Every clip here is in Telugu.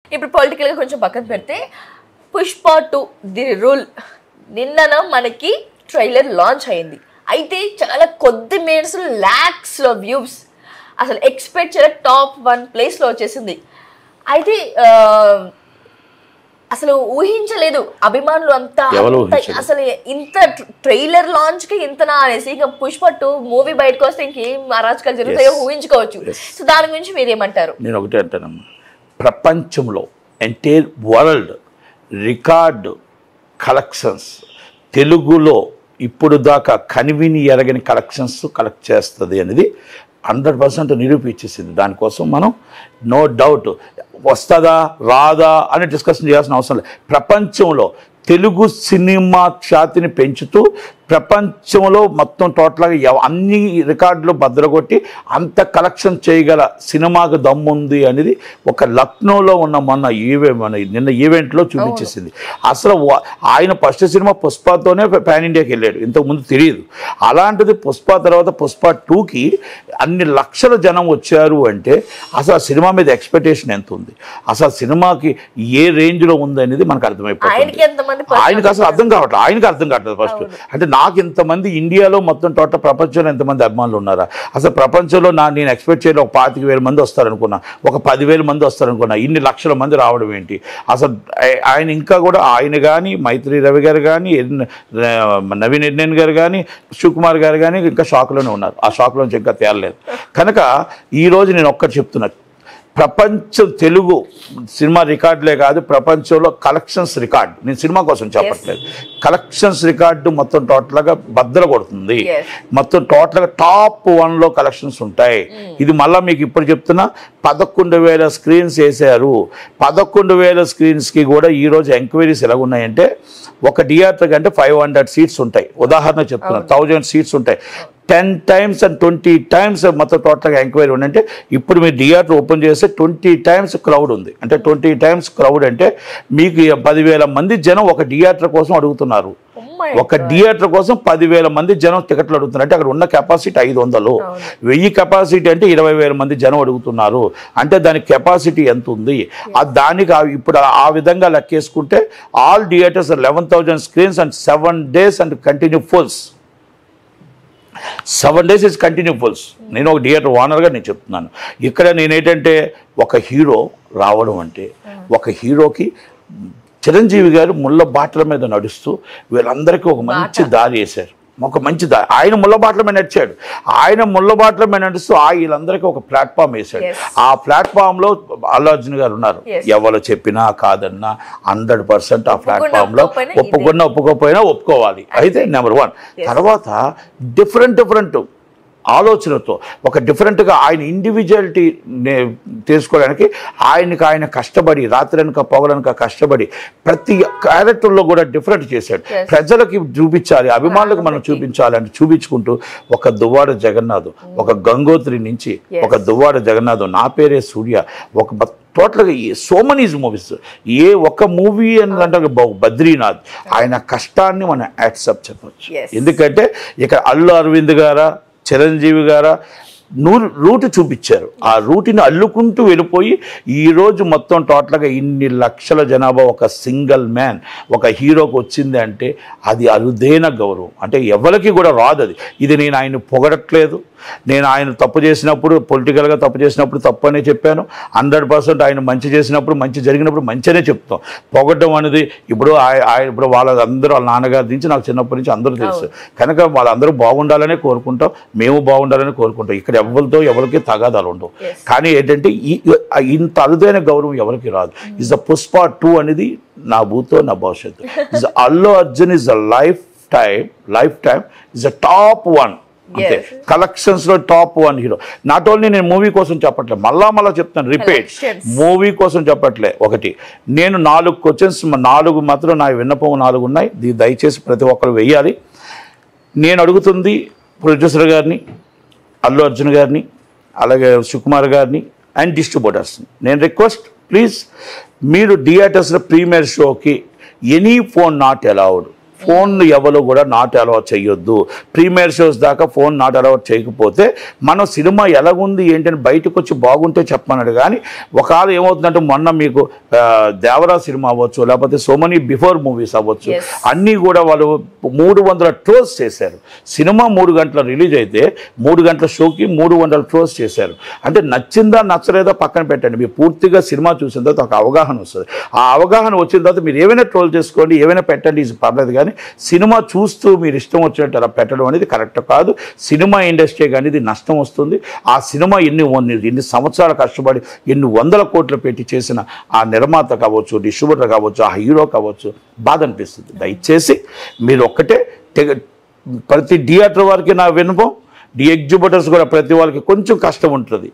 ఇప్పుడు పొలిటికల్గా కొంచెం పక్కన పెడితే పుష్ప 2 ది రూల్ నిన్న మనకి ట్రైలర్ లాంచ్ అయింది. అయితే చాలా కొద్ది మినిట్స్ ల్యాక్స్లో వ్యూస్, అసలు ఎక్స్పెక్ట్ చేయలే, టాప్ 1 ప్లేస్లో వచ్చేసింది. అయితే అసలు ఊహించలేదు అభిమానులు అంతా, అసలు ఇంత ట్రైలర్ లాంచ్ కి ఇంతనా అనేసి. ఇక పుష్ప 2 మూవీ బయటకు వస్తే ఇంకేం అరాచకాలు జరుగుతాయో ఊహించుకోవచ్చు. సో దాని గురించి మీరేమంటారు? నేను ఒకటే అంటానమ్మా, ప్రపంచంలో ఎంటైర్ వరల్డ్ రికార్డు కలెక్షన్స్ తెలుగులో ఇప్పుడు దాకా కనివిని ఎరగని కలెక్షన్స్ కలెక్ట్ చేస్తుంది అనేది 100% నిరూపించేసింది. దానికోసం మనం నో డౌట్ వస్తుందా రాదా అని డిస్కషన్ చేయాల్సిన అవసరం లేదు. ప్రపంచంలో తెలుగు సినిమా ఖ్యాతిని పెంచుతూ ప్రపంచంలో మొత్తం టోటల్గా అన్ని రికార్డులు బద్దలగొట్టి అంత కలెక్షన్ చేయగల సినిమాకు దమ్ముంది అనేది ఒక లక్నోలో ఉన్న నిన్న ఈవెంట్లో చూపించేసింది. అసలు ఆయన ఫస్ట్ సినిమా పుష్పతోనే పాన్ ఇండియాకి వెళ్ళాడు, ఇంతకుముందు తెలియదు. అలాంటిది పుష్ప తర్వాత పుష్ప 2కి అన్ని లక్షల జనం వచ్చారు అంటే అసలు ఆ సినిమా మీద ఎక్స్పెక్టేషన్ ఎంత ఉంది, అసలు సినిమాకి ఏ రేంజ్లో ఉంది అనేది మనకు అర్థమైపోతుంది. ఆయనకు అసలు అర్థం కావట్లేదు, ఆయనకి అర్థం కావట్లేదు. ఫస్ట్ అంటే నాకు ఇంతమంది ఇండియాలో మొత్తం టోటల్ ప్రపంచంలో ఎంతమంది అభిమానులు ఉన్నారా, అసలు ప్రపంచంలో నేను ఎక్స్పెక్ట్ చేయలేదు ఒక 25,000 మంది వస్తారనుకున్నా, ఒక 10,000 మంది వస్తారనుకున్నా, ఇన్ని లక్షల మంది రావడం ఏంటి అసలు. ఆయన ఇంకా కూడా ఆయన కానీ మైత్రి రవి గారు కానీ నవీన్ ఎడ్నన్ గారు కానీ శివకుమార్ గారు కానీ ఇంకా షాక్లోనే ఉన్నారు, ఆ షాక్లోంచి ఇంకా తేలలేదు. కనుక ఈరోజు నేను ఒక్కటి చెప్తున్నా, ప్రపంచం తెలుగు సినిమా రికార్డులే కాదు ప్రపంచంలో కలెక్షన్స్ రికార్డు, నేను సినిమా కోసం చెప్పట్లేదు, కలెక్షన్స్ రికార్డు మొత్తం టోటల్గా బద్దలు కొడుతుంది. మొత్తం టోటల్గా టాప్ 1లో కలెక్షన్స్ ఉంటాయి. ఇది మళ్ళీ మీకు ఇప్పుడు చెప్తున్నా 11,000 స్క్రీన్స్ వేసారు. 11,000 స్క్రీన్స్కి కూడా ఈరోజు ఎంక్వైరీస్ ఎలాగున్నాయంటే ఒక థియేటర్ కంటే 500 సీట్స్ ఉంటాయి. ఉదాహరణ చెప్తున్నా 1000 సీట్స్ ఉంటాయి. 10 times and 20 times మొత్తం టోటల్గా ఎంక్వైరీ ఉందంటే ఇప్పుడు మీరు థియేటర్ ఓపెన్ చేస్తే 20 times క్రౌడ్ ఉంది. అంటే 20 times క్రౌడ్ అంటే మీకు 10,000 మంది జనం ఒక థియేటర్ కోసం అడుగుతున్నారు. ఒక థియేటర్ కోసం 10,000 మంది జనం టికెట్లు అడుగుతున్నారు. అంటే అక్కడ ఉన్న కెపాసిటీ 500, 1000 కెపాసిటీ అంటే 20,000 మంది జనం అడుగుతున్నారు. అంటే దాని కెపాసిటీ ఎంత ఉంది, దానికి ఇప్పుడు ఆ విధంగా లెక్కేసుకుంటే all theatres 11,000 screens and 7 days and continue fulls. 7 days is continue fulls. నేను ఒక థియేటర్ ఓనర్గా నేను చెప్తున్నాను. ఇక్కడ నేనేంటంటే ఒక హీరో రావడం అంటే ఒక హీరోకి చిరంజీవి గారు ముళ్ళ బాటల మీద నడుస్తూ వీళ్ళందరికీ ఒక మంచి దారి వేశారు, ఒక మంచి దారి. ఆయన ముళ్ళ బాటల మీద నడిచాడు, ఆయన ముళ్ళ బాటల మీద నడుస్తూ వీళ్ళందరికీ ఒక ప్లాట్ఫామ్ వేశాడు. ఆ ప్లాట్ఫామ్లో అల్లు అర్జున్ గారు ఉన్నారు. ఎవరు చెప్పినా కాదన్నా 100% ఆ ప్లాట్ఫామ్లో ఒప్పుకోకపోయినా ఒప్పుకోవాలి. అయితే నెంబర్ 1. తర్వాత డిఫరెంట్ ఆలోచనతో ఒక డిఫరెంట్గా ఆయన ఇండివిజువాలిటీ తెలుసుకోవడానికి ఆయన కష్టపడి రాత్రనక పొగలనక కష్టపడి ప్రతి క్యారెక్టర్లో కూడా డిఫరెంట్ చేశాడు. ప్రజలకి చూపించాలి, అభిమానులకు మనం చూపించాలి అంటే చూపించుకుంటూ ఒక దువ్వాడ జగన్నాథ్, ఒక గంగోత్రి నుంచి ఒక దువ్వాడ జగన్నాథ్, నా పేరే సూర్య, ఒక టోటల్గా సో మెనీ మూవీస్. ఏ ఒక మూవీ అంటే బద్రీనాథ్, ఆయన కష్టాన్ని మనం యాక్సెప్ట్ చెప్పచ్చు. ఎందుకంటే ఇక్కడ అల్లు అరవింద్ గారా చిరంజీవి గారా రూట్ చూపించారు. ఆ రూట్ని అల్లుకుంటూ వెళ్ళిపోయి ఈరోజు మొత్తం టోటల్గా ఇన్ని లక్షల జనాభా ఒక సింగిల్ మ్యాన్ ఒక హీరోకి వచ్చింది అంటే అది అరుదైన గౌరవం. అంటే ఎవరికి కూడా రాదు అది. ఇది నేను ఆయన పొగడట్లేదు, నేను ఆయన తప్పు చేసినప్పుడు పొలిటికల్గా తప్పు చేసినప్పుడు తప్పు అనే చెప్పాను. 100% ఆయన మంచి చేసినప్పుడు మంచి జరిగినప్పుడు మంచిగానే చెప్తాం. పొగడ్డం అనేది ఇప్పుడు వాళ్ళందరూ వాళ్ళ నాన్నగారి నుంచి నాకు చిన్నప్పటి నుంచి అందరూ తెలుసు కనుక వాళ్ళందరూ బాగుండాలనే కోరుకుంటాం, మేము బాగుండాలని కోరుకుంటాం. ఇక్కడ ఎవరికి తగాదాలు ఉండవు. కానీ ఏంటంటే ఇంత అరుదైన గౌరవం ఎవరికి రాదు. ఇస్ ద పుష్ప 2 అనేది నా భూతో నా భవిష్యత్తు. Is Allu Arjun is a life time is a top 1 అంతే. కలెక్షన్స్ లో టాప్ 1 హీరో. నాట్ ఓన్లీ నేను మూవీ కోసం చెప్పట్లేదు, మళ్ళా చెప్తాను, రిపీట్, మూవీ కోసం చెప్పట్లే. ఒకటి నేను 4 క్వశ్చన్స్ 4 మాత్రం నా విన్నపం 4 ఉన్నాయి. దయచేసి ప్రతి ఒక్కరు వెయ్యాలి. నేను అడుగుతుంది ప్రొడ్యూసర్ గారిని, అల్లు అర్జున్ గారిని, అలాగే శివకుమార్ గారిని అండ్ డిస్ట్రిబ్యూటర్స్ని నేను రిక్వెస్ట్, ప్లీజ్ మీరు థియేటర్స్లో ప్రీమియర్ షోకి any phone not allowed, phone ఎవరు కూడా నాట్ అలౌట్ చేయొద్దు. ప్రీమియర్ షోస్ దాకా ఫోన్ నాట్ అలౌట్ చేయకపోతే మనం సినిమా ఎలాగుంది ఏంటని బయటకు వచ్చి బాగుంటే చెప్పమన్నాడు. కానీ ఒకవేళ ఏమవుతుందంటే మొన్న మీకు దేవరా సినిమా అవ్వచ్చు, లేకపోతే సో మెనీ బిఫోర్ మూవీస్ అవ్వచ్చు, అన్నీ కూడా వాళ్ళు 300 ట్రోల్స్ చేశారు. సినిమా 3 గంటల రిలీజ్ అయితే 3 గంటల షోకి 300 ట్రోల్స్ చేశారు. అంటే నచ్చిందా నచ్చలేదా పక్కన పెట్టండి, మీరు పూర్తిగా సినిమా చూసిన తర్వాత ఒక అవగాహన వస్తుంది. ఆ అవగాహన వచ్చిన తర్వాత మీరు ఏమైనా ట్రోల్ చేసుకోండి, ఏమైనా పెట్టండి, ఇది పర్లేదు. కానీ సినిమా చూస్తూ మీరు ఇష్టం వచ్చినట్టు అలా పెట్టడం అనేది కరెక్ట్ కాదు. సినిమా ఇండస్ట్రీకి అనేది నష్టం వస్తుంది. ఆ సినిమా ఎన్ని సంవత్సరాలు కష్టపడి ఎన్ని 100 కోట్లు పెట్టి చేసిన ఆ నిర్మాత కావచ్చు, డిస్ట్రిబ్యూటర్ కావచ్చు, ఆ హీరో కావచ్చు, బాధ అనిపిస్తుంది. దయచేసి మీరు ఒక్కటే ప్రతి థియేటర్ వారికి నా విన్నపం, ఎగ్జిబిటర్స్ కూడా ప్రతి వాళ్ళకి కొంచెం కష్టం ఉంటుంది.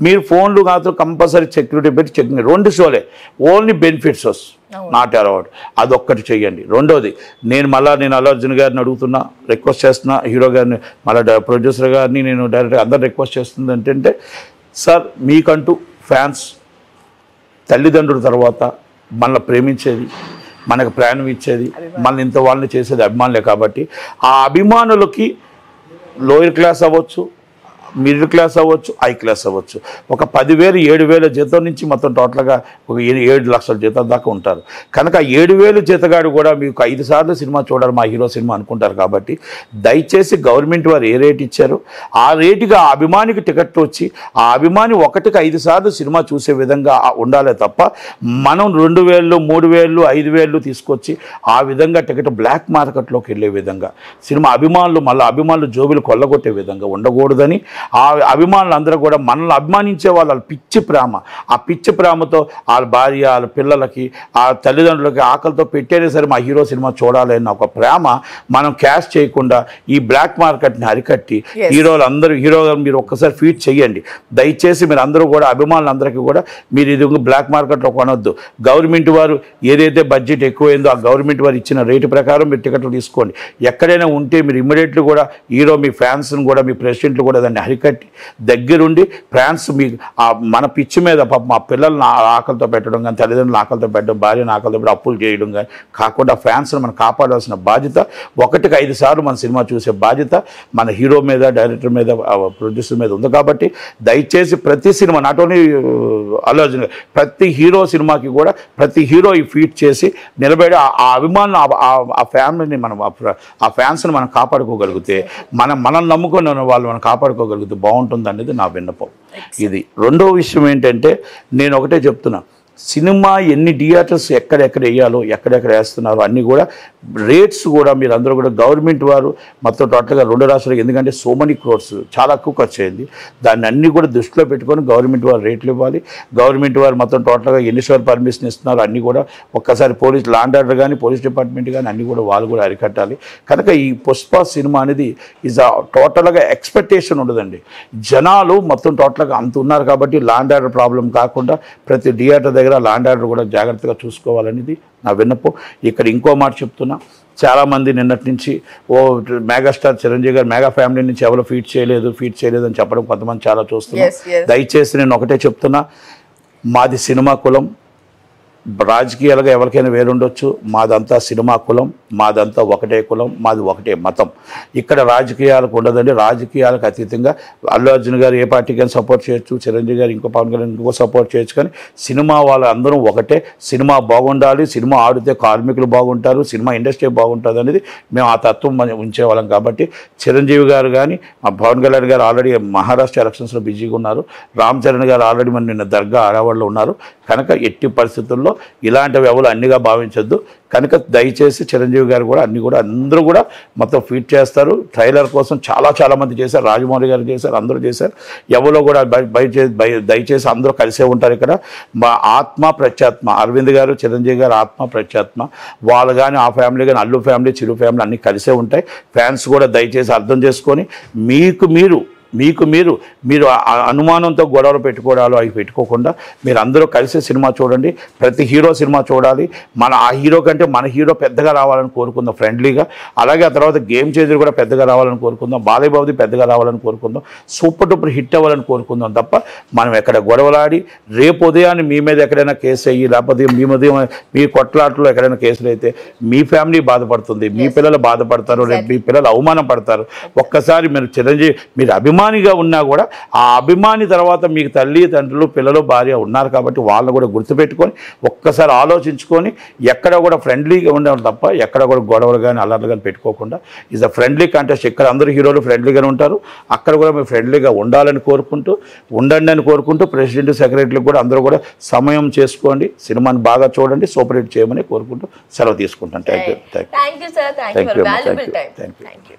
మీరు ఫోన్లు మాత్రం కంపల్సరీ సెక్యూరిటీ పెట్టి చెకింగ్, 2 షోలే ఓన్లీ బెనిఫిట్స్ వస్తుంది, నాట్ అలౌడ్. అదొక్కటి చెయ్యండి. రెండోది నేను అల్లు అర్జున్ గారిని అడుగుతున్నా, రిక్వెస్ట్ చేస్తున్నా, హీరో గారిని, మళ్ళీ ప్రొడ్యూసర్ గారిని, నేను డైరెక్టర్ అందరు రిక్వెస్ట్ చేస్తుంది ఏంటంటే, సార్ మీకంటూ ఫ్యాన్స్ తల్లిదండ్రుల తర్వాత మనల్ని ప్రేమించేది, మనకు ప్రాణం ఇచ్చేది, మన ఇంత వాళ్ళని చేసేది అభిమానులే. కాబట్టి ఆ అభిమానులకి లోయర్ క్లాస్ అవ్వచ్చు, మిడిల్ క్లాస్ అవ్వచ్చు, హై క్లాస్ అవ్వచ్చు, ఒక 10,000 7,000 జీతం నుంచి మొత్తం టోటల్గా ఒక 7 లక్షల జీతం దాకా ఉంటారు. కనుక 7,000 జీతగాడు కూడా మీకు 5 సార్లు సినిమా చూడాలి మా హీరో సినిమా అనుకుంటారు. కాబట్టి దయచేసి గవర్నమెంట్ వారు ఏ రేట్ ఇచ్చారో ఆ రేటుగా ఆ అభిమానికి టికెట్ వచ్చి ఆ అభిమాని 1కి 5 సార్లు సినిమా చూసే విధంగా ఉండాలే తప్ప మనం 2,000 3,000 5,000 తీసుకొచ్చి ఆ విధంగా టికెట్ బ్లాక్ మార్కెట్లోకి వెళ్ళే విధంగా సినిమా అభిమానులు జోబులు కొల్లగొట్టే విధంగా ఉండకూడదని, ఆ అభిమానులు అందరూ కూడా మనల్ని అభిమానించే వాళ్ళ పిచ్చి ప్రేమ, ఆ పిచ్చి ప్రేమతో వాళ్ళ భార్య, వాళ్ళ పిల్లలకి, ఆ తల్లిదండ్రులకి ఆకలితో పెట్టేనే సరే మా హీరో సినిమా చూడాలి అన్న ఒక ప్రేమ మనం క్యాష్ చేయకుండా ఈ బ్లాక్ మార్కెట్ని అరికట్టి హీరో మీరు ఒక్కసారి ఫీడ్ చేయండి. దయచేసి మీరు అందరూ కూడా అభిమానులందరికీ కూడా మీరు ఇది బ్లాక్ మార్కెట్లో కొనొద్దు. గవర్నమెంట్ వారు ఏదైతే బడ్జెట్ ఎక్కువైందో ఆ గవర్నమెంట్ వారు ఇచ్చిన రేటు ప్రకారం మీరు టికెట్లు తీసుకోండి. ఎక్కడైనా ఉంటే మీరు ఇమ్మీడియట్లీ కూడా హీరో మీ ఫ్యాన్స్ని కూడా మీ ప్రెసిడెంట్లు కూడా దాన్ని అరికట్టి దగ్గరుండి ఫ్యాన్స్ మీ మన పిచ్చి మీద మా పిల్లల్ని ఆకలితో పెట్టడం కానీ, తల్లిదండ్రులు ఆకలితో పెట్టడం, భార్యను ఆకలితో పెట్టి అప్పులు చేయడం కానీ కాకుండా ఫ్యాన్స్ని మనం కాపాడాల్సిన బాధ్యత, 1కి 5 సార్లు మన సినిమా చూసే బాధ్యత మన హీరో మీద, డైరెక్టర్ మీద, ప్రొడ్యూసర్ మీద ఉంది. కాబట్టి దయచేసి ప్రతి cinema, not only Allu Arjun, ప్రతి హీరో సినిమాకి కూడా ప్రతి హీరో ఈ ఫీట్ చేసి నిలబడి ఆ అభిమానులు, ఆ ఫ్యామిలీని మనం, ఆ ఫ్యాన్స్ని మనం కాపాడుకోగలిగితే, మనల్ని నమ్ముకున్న వాళ్ళు మనం కాపాడుకోగలిగితే బాగుంటుంది అనేది నా విన్నపం. ఇది రెండో విషయం ఏంటంటే, నేను ఒకటే చెప్తున్నా, సినిమా ఎన్ని థియేటర్స్ ఎక్కడెక్కడ వేయాలో, ఎక్కడెక్కడ వేస్తున్నారో అన్నీ కూడా రేట్స్ కూడా మీరు అందరూ కూడా గవర్నమెంట్ వారు మొత్తం టోటల్గా 2 రాష్ట్రాలకు, ఎందుకంటే సో మెనీ క్రోర్స్ చాలా ఎక్కువ ఖర్చు అయింది, దాన్ని అన్నీ కూడా దృష్టిలో పెట్టుకొని గవర్నమెంట్ వారు రేట్లు ఇవ్వాలి. గవర్నమెంట్ వారు మొత్తం టోటల్గా ఎన్నిసార్లు పర్మిషన్ ఇస్తున్నారు అన్నీ కూడా ఒక్కసారి పోలీస్ లాండ్ ఆర్డర్ కానీ, పోలీస్ డిపార్ట్మెంట్ కానీ అన్నీ కూడా వాళ్ళు కూడా అరికట్టాలి. కనుక ఈ పుష్ప సినిమా అనేది టోటల్గా ఎక్స్పెక్టేషన్ ఉండదండి. జనాలు మొత్తం టోటల్గా అంత ఉన్నారు కాబట్టి లాండ్ ఆర్డర్ ప్రాబ్లం కాకుండా ప్రతి థియేటర్ దగ్గర లాండ్ ఆర్డర్ కూడా జాగ్రత్తగా చూసుకోవాలనేది నా విన్నపం. ఇక్కడ ఇంకో మాట చెప్తున్నా, చాలామంది నిన్నటి నుంచి మెగాస్టార్ చిరంజీవి గారు మెగా ఫ్యామిలీ నుంచి ఎవరు ఫీట్ చేయలేదు అని చెప్పడం కొంతమంది చాలా చూస్తున్నారు. దయచేసి నేను ఒకటే చెప్తున్నా, మాది సినిమా కులం. రాజకీయాలుగా ఎవరికైనా వేరుండొచ్చు, మాదంతా సినిమా కులం, మాదంతా ఒకటే కులం, మాది ఒకటే మతం. ఇక్కడ రాజకీయాలకు ఉండదండి. రాజకీయాలకు అతీతంగా అల్లు అర్జున్ గారు ఏ పార్టీకైనా సపోర్ట్ చేయొచ్చు, చిరంజీవి గారు ఇంకో పవన్ కళ్యాణ్ ఇంకో సపోర్ట్ చేయొచ్చు, కానీ సినిమా వాళ్ళు అందరం ఒకటే. సినిమా బాగుండాలి, సినిమా ఆడితే కార్మికులు బాగుంటారు, సినిమా ఇండస్ట్రీ బాగుంటుంది అనేది మేము ఆ తత్వం ఉంచేవాళ్ళం. కాబట్టి చిరంజీవి గారు కానీ, మా పవన్ కళ్యాణ్ గారు ఆల్రెడీ మహారాష్ట్ర ఎలక్షన్స్లో బిజీగా ఉన్నారు, రామ్ చరణ్ గారు ఆల్రెడీ మన నిన్న దర్గా ఆడవాళ్ళు ఉన్నారు. కనుక ఎట్టి పరిస్థితుల్లో ఇలాంటివి ఎవరు అన్నిగా భావించొద్దు. కనుక దయచేసి చిరంజీవి గారు కూడా అన్ని కూడా అందరూ కూడా మొత్తం ఫీట్ చేస్తారు. ట్రైలర్ కోసం చాలా మంది చేశారు, రాజమౌళి గారు చేశారు, అందరూ చేశారు. ఎవరో కూడా దయచేసి అందరూ కలిసే ఉంటారు. ఇక్కడ మా ఆత్మ ప్రత్యాత్మ, అరవింద్ గారు, చిరంజీవి గారు ఆత్మ ప్రత్యాత్మ, వాళ్ళు కానీ ఆ ఫ్యామిలీ కానీ, అల్లు ఫ్యామిలీ, చిరు ఫ్యామిలీ అన్నీ కలిసే ఉంటాయి. ఫ్యాన్స్ కూడా దయచేసి అర్థం చేసుకొని మీకు మీరు మీరు అనుమానంతో గొడవలు పెట్టుకోవడాలు అవి పెట్టుకోకుండా మీరు అందరూ కలిసి సినిమా చూడండి. ప్రతి హీరో సినిమా చూడాలి. ఆ హీరో కంటే మన హీరో పెద్దగా రావాలని కోరుకుందాం ఫ్రెండ్లీగా. అలాగే ఆ తర్వాత గేమ్ చేంజర్ కూడా పెద్దగా రావాలని కోరుకుందాం. బాలయ్యబాబుది పెద్దగా రావాలని కోరుకుందాం. సూపర్ డూపర్ హిట్ అవ్వాలని కోరుకుందాం తప్ప మనం ఎక్కడ గొడవలాడి రేపు ఉదయాన్ని మీ మీద ఎక్కడైనా కేసు అయ్యి లేకపోతే మీ కొట్లాట్లో ఎక్కడైనా కేసులు అయితే మీ ఫ్యామిలీ బాధపడుతుంది, మీ పిల్లలు బాధపడతారు, రేపు మీ పిల్లలు అవమానం పడతారు. ఒక్కసారి మీరు అభిమానిగా ఉన్నా కూడా ఆ అభిమాని తర్వాత మీకు తల్లి తండ్రులు పిల్లలు భార్య ఉన్నారు కాబట్టి వాళ్ళని కూడా గుర్తుపెట్టుకొని ఒక్కసారి ఆలోచించుకొని ఎక్కడ కూడా ఫ్రెండ్లీగా ఉండడం తప్ప ఎక్కడ కూడా గొడవలు కానీ అల్లర్లు కానీ పెట్టుకోకుండా ఈజ్ అ ఫ్రెండ్లీ కాంటెస్ట్. ఇక్కడ అందరూ హీరోలు ఫ్రెండ్లీగానే ఉంటారు, అక్కడ కూడా మీరు ఫ్రెండ్లీగా ఉండాలని ఉండండి అని కోరుకుంటూ ప్రెసిడెంట్ సెక్రటరీలకు కూడా అందరూ కూడా సమయం చేసుకోండి, సినిమాని బాగా చూడండి, సూపర్ హిట్ చేయమని కోరుకుంటూ సెలవు తీసుకుంటాను. Thank you sir. Thank you for valuable time. Thank you.